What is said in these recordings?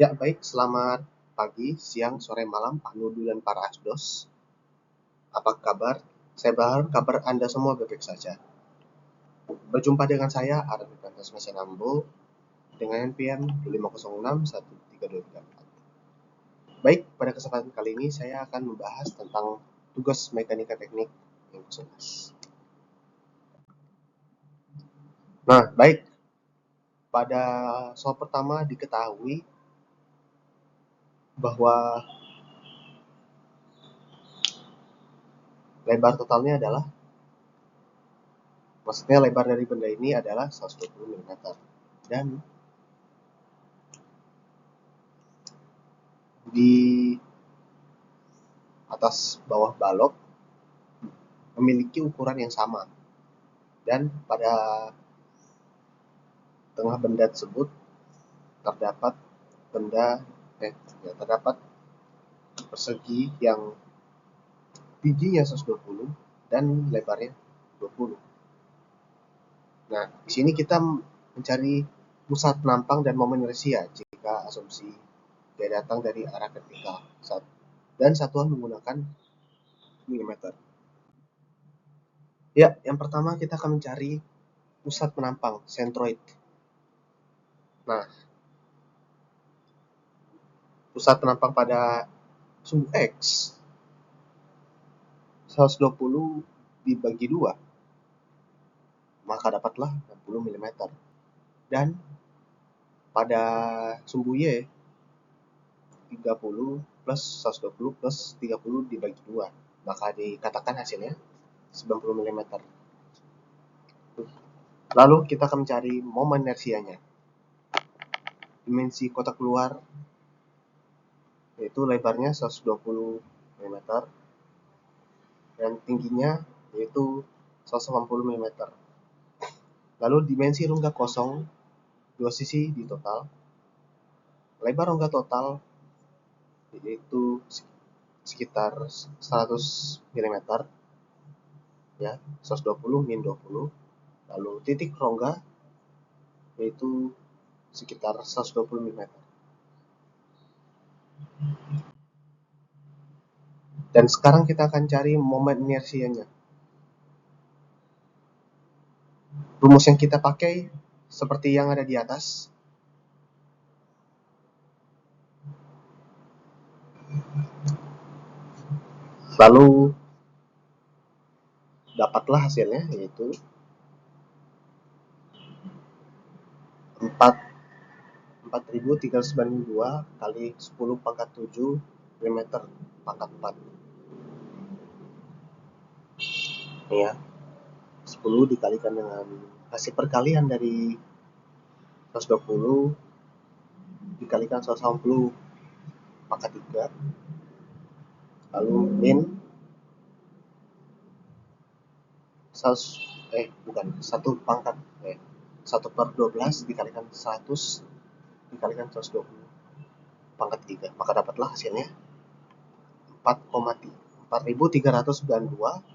Ya, baik. Selamat pagi, siang, sore, malam, Pak Nudu dan para Asdos. Apa kabar? Saya berharap kabar Anda semua baik-baik saja. Berjumpa dengan saya, Arif Prantas Mesanambo, dengan NPM 5061324. Baik, pada kesempatan kali ini saya akan membahas tentang tugas mekanika teknik yang 11. Nah, baik. Pada soal pertama diketahui bahwa lebar totalnya adalah, maksudnya lebar dari benda ini adalah 120 mm. Dan di atas bawah balok memiliki ukuran yang sama, dan pada tengah benda tersebut terdapat benda terdapat persegi yang tingginya 120 dan lebarnya 20. Nah, di sini kita mencari pusat penampang dan momen inersia jika asumsi dia datang dari arah vertikal dan satuan menggunakan milimeter. Ya, yang pertama kita akan mencari pusat penampang, centroid. Nah, pusat penampang pada sumbu X 120 dibagi 2, maka dapatlah 60 mm. Dan pada sumbu Y 30 plus 120 plus 30 dibagi 2, maka dikatakan hasilnya 90 mm. Lalu kita akan mencari momen inersianya. Dimensi kotak keluar yaitu lebarnya 120 mm dan tingginya yaitu 180 mm. Lalu dimensi rongga kosong dua sisi di total. Lebar rongga total yaitu sekitar 100 mm, ya, 120 min 20. Lalu titik rongga yaitu sekitar 120 mm. Dan sekarang kita akan cari momen inersianya. Rumus yang kita pakai seperti yang ada di atas. Lalu dapatlah hasilnya yaitu 4392 kali 10 pangkat 7 mm pangkat 4. Ini ya, 10 dikalikan dengan hasil perkalian dari 120 dikalikan 180 pangkat 3, lalu min 1 pangkat 1 per 12 dikalikan 100 dikalikan 120 pangkat 3, maka dapatlah hasilnya 4392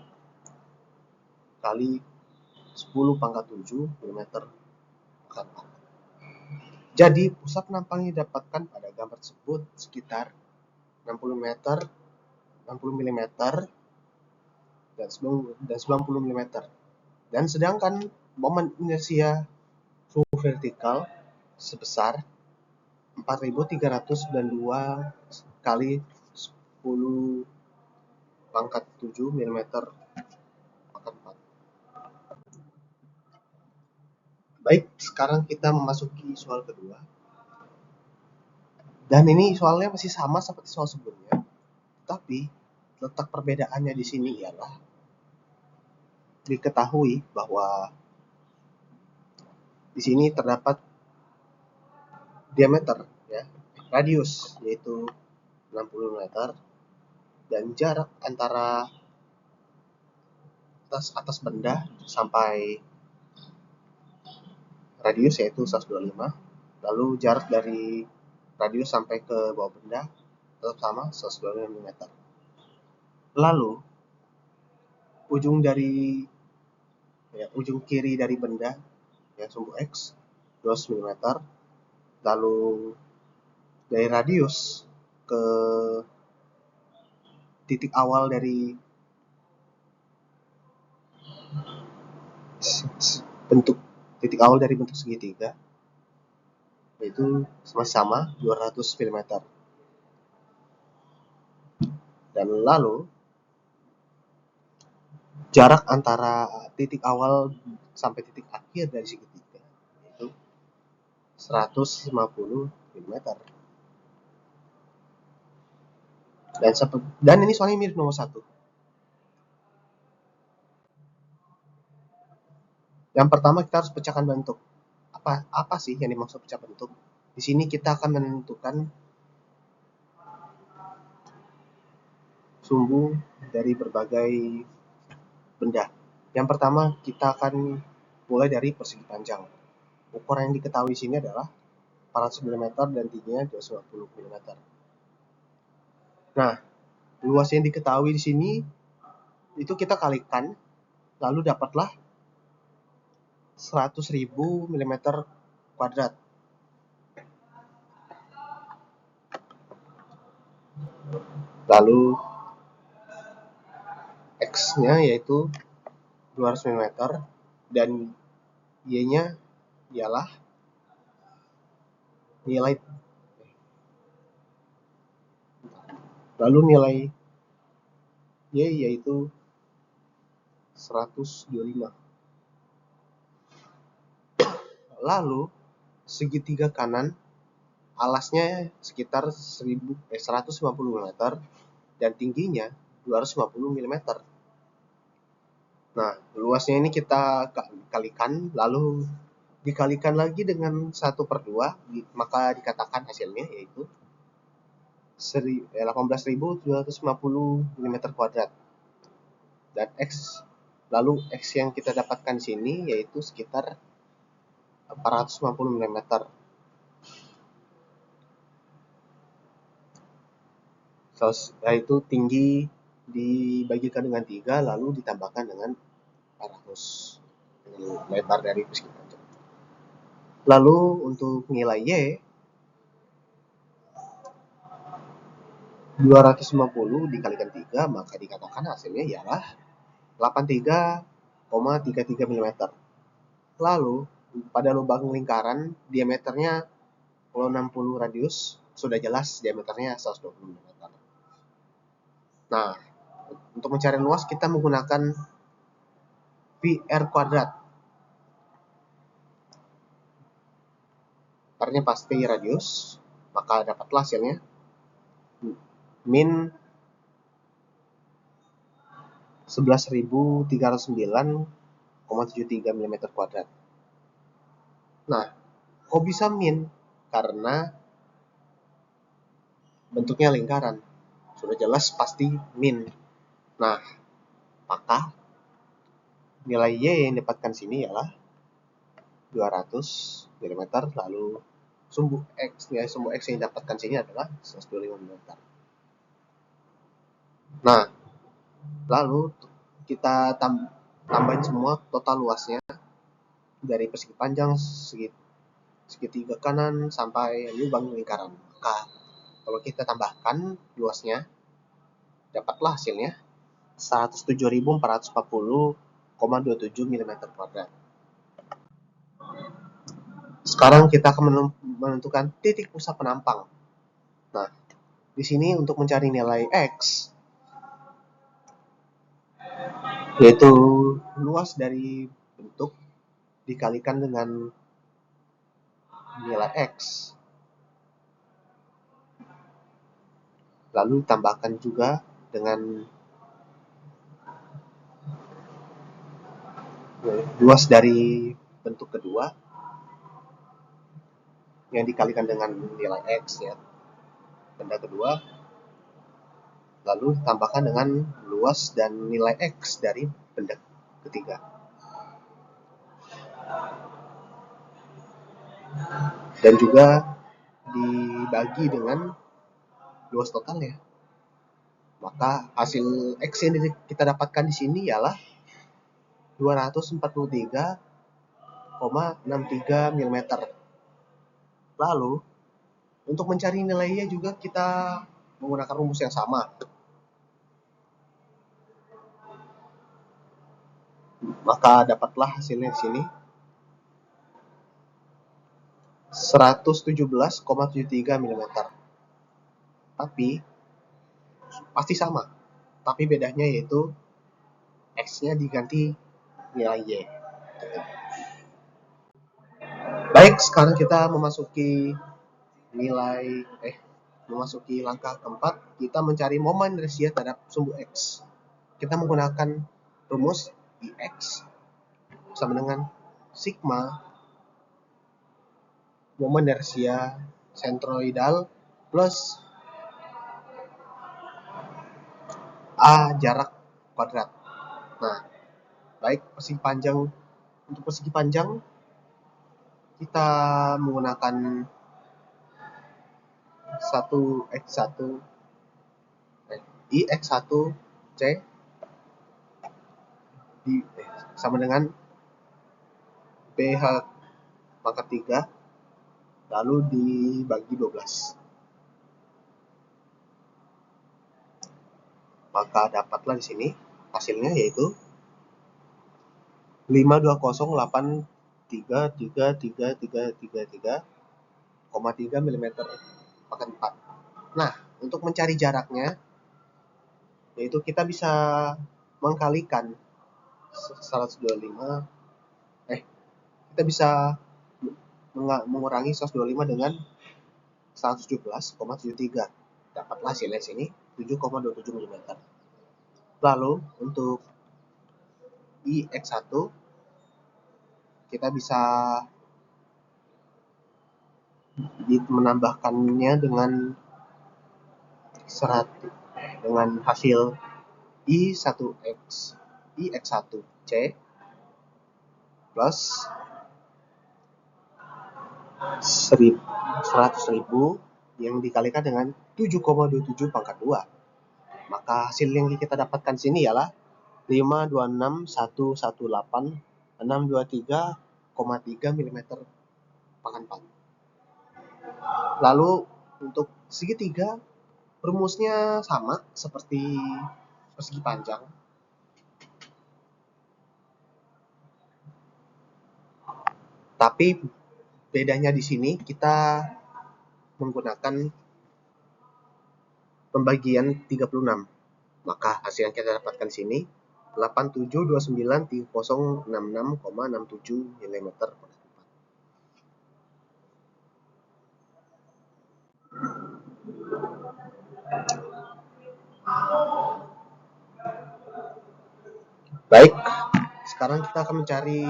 kali 10 pangkat 7 mm pangkat 4. Jadi pusat penampang yang didapatkan pada gambar tersebut sekitar 60 meter, 60 mm dan 90 mm. Dan sedangkan momen inersia suhu vertikal sebesar 4392 kali 10 pangkat 7 mm pangkat 4. Baik, sekarang kita memasuki soal kedua. Dan ini soalnya masih sama seperti soal sebelumnya, tapi letak perbedaannya di sini ialah diketahui bahwa di sini terdapat diameter, ya, radius yaitu 60 meter, dan jarak antara atas benda sampai radius yaitu 125. Lalu jarak dari radius sampai ke bawah benda tetap sama 125 mm. Lalu ujung kiri dari benda, ya, sumbu X 200 mm. Lalu dari radius ke titik awal dari bentuk segitiga, yaitu sama-sama 200 mm. Dan lalu jarak antara titik awal sampai titik akhir dari segitiga yaitu 150 mm. Dan ini soalnya mirip nomor 1. Yang pertama kita harus pecahkan bentuk. Apa sih yang dimaksud pecah bentuk? Di sini kita akan menentukan sumbu dari berbagai benda. Yang pertama kita akan mulai dari persegi panjang. Ukuran yang diketahui di sini adalah 400 mm dan tingginya 250 mm. Nah, luas yang diketahui di sini itu kita kalikan, lalu dapatlah 100.000 mm kuadrat. Lalu X-nya yaitu 200 mm dan Y-nya ialah nilai Y yaitu 125. Lalu segitiga kanan alasnya sekitar 150 mm dan tingginya 250 mm. Nah, luasnya ini kita kalikan, lalu dikalikan lagi dengan 1/2, maka dikatakan hasilnya yaitu 18.250 mm kuadrat. Dan lalu X yang kita dapatkan di sini yaitu sekitar 450 mm. Yaitu tinggi dibagikan dengan 3 lalu ditambahkan dengan 400 dengan lebar dari persegi panjang. Lalu untuk nilai Y 250 dikalikan 3, maka dikatakan hasilnya ialah 83,33 mm. Lalu pada lubang lingkaran diameternya kalau 60 radius, sudah jelas diameternya 120 mm. Nah, untuk mencari luas kita menggunakan PR kuadrat. R-nya pasti radius, maka dapatlah hasilnya min 11.309,73 mm kuadrat. Nah, kok bisa min? Karena bentuknya lingkaran. Sudah jelas pasti min. Nah, maka nilai Y yang didapatkan sini ialah 200 mm, lalu nilai sumbu X yang didapatkan sini adalah 125 mm. Nah, lalu kita tambahin semua total luasnya dari persegi panjang, segitiga kanan sampai lubang lingkaran. Maka kalau kita tambahkan luasnya, dapatlah hasilnya 107.440,27 mm kuadrat. Sekarang kita akan menentukan titik pusat penampang. Nah, di sini untuk mencari nilai X, yaitu luas dari bentuk dikalikan dengan nilai X, lalu tambahkan juga dengan luas dari bentuk kedua yang dikalikan dengan nilai X ya, benda kedua, lalu tambahkan dengan luas dan nilai X dari benda ketiga. Dan juga dibagi dengan luas totalnya. Maka hasil X yang kita dapatkan di sini ialah 243,63 mm. Lalu Untuk mencari nilainya juga kita menggunakan rumus yang sama. Maka dapatlah hasilnya di sini 117,73 mm. Tapi pasti sama. Tapi bedanya yaitu X-nya diganti nilai Y. Baik, sekarang kita memasuki langkah keempat, kita mencari momen inersia terhadap sumbu X. Kita menggunakan rumus Ix sama dengan sigma momen inersia sentroidal plus A jarak kuadrat. Nah, baik untuk persegi panjang kita menggunakan 1x1 C sama dengan PH pangkat 3 lalu dibagi 12. Maka dapatlah di sini hasilnya yaitu 520833333,3 mm pangkat 4. Nah, untuk mencari jaraknya yaitu kita bisa mengkalikan 125 kita bisa mengurangi 125 dengan 117,73. Dapatlah hasilnya sini 7,27 mm. Lalu untuk IX1 kita bisa menambahkannya dengan hasil IX1C plus 100.000 yang dikalikan dengan 7,27 pangkat 2. Maka hasil yang kita dapatkan sini ialah 526.118.623,3 mm pangkat 4. Lalu untuk segitiga rumusnya sama seperti persegi panjang. Tapi bedanya di sini kita menggunakan pembagian 36. Maka hasil yang kita dapatkan sini 87293066,67 mm. Baik, sekarang kita akan mencari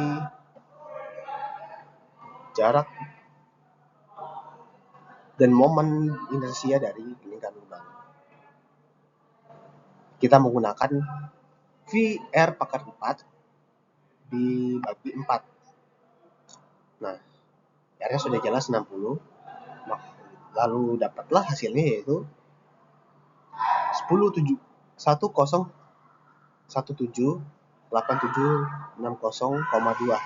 jarak dan momen inersia dari lingkaran lubang. Kita menggunakan VR pangkat 4 dibagi 4. Nah, R-nya sudah jelas 60. Lalu dapatlah hasilnya yaitu 10,178760,2.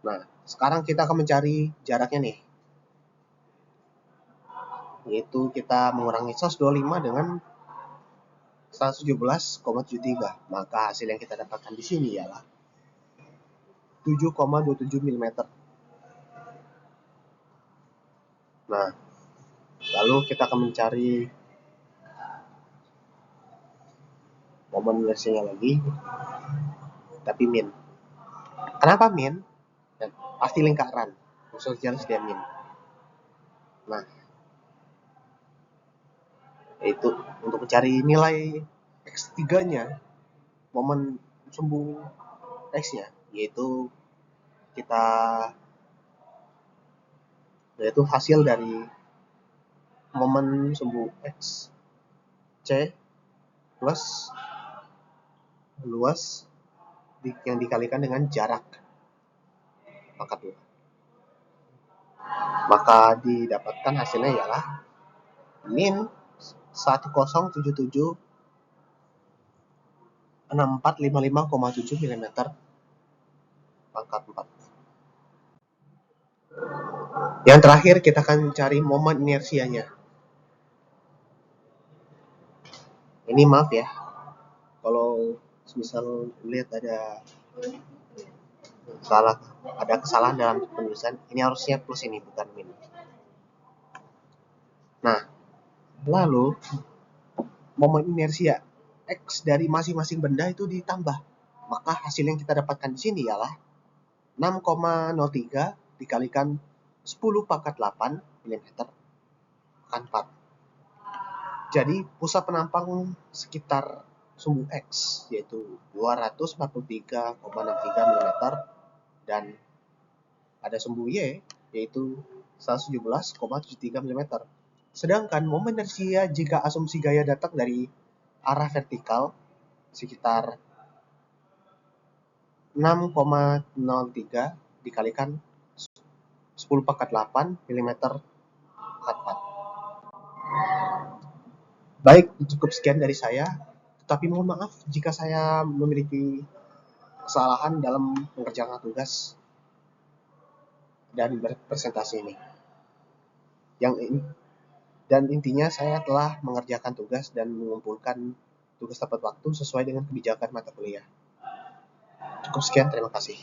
Nah, sekarang kita akan mencari jaraknya nih. Yaitu kita mengurangi 125 dengan 117,73. Maka hasil yang kita dapatkan di sini ialah 7,27 mm. Nah, lalu kita akan mencari momen inersianya lagi, tapi min. Kenapa min? Pasti lingkaran, khusus jelas dia min. Nah, itu untuk mencari nilai X3-nya, momen sumbu X-nya, yaitu hasil dari momen sumbu X C plus luas yang dikalikan dengan jarak pangkat 2. Maka didapatkan hasilnya ialah min 10776455,7 mm pangkat 4. Yang terakhir kita akan cari momen inersianya. Ini maaf ya, kalau misal lihat ada kesalahan dalam penulisan, ini harusnya plus ini bukan min. Nah, lalu momen inersia X dari masing-masing benda itu ditambah. Maka hasil yang kita dapatkan di sini ialah 6,03 dikalikan 10 pangkat 8 mm akan 4. Jadi pusat penampang sekitar sumbu X yaitu 243,63 mm dan ada sumbu Y yaitu 117,73 mm. Sedangkan momen inersia jika asumsi gaya datang dari arah vertikal sekitar 6,03 dikalikan 10 pangkat 8 mm pangkat 4. Baik, cukup sekian dari saya. Tapi mohon maaf jika saya memiliki kesalahan dalam mengerjakan tugas dan berpresentasi ini. Dan intinya saya telah mengerjakan tugas dan mengumpulkan tugas tepat waktu sesuai dengan kebijakan mata kuliah. Cukup sekian, terima kasih.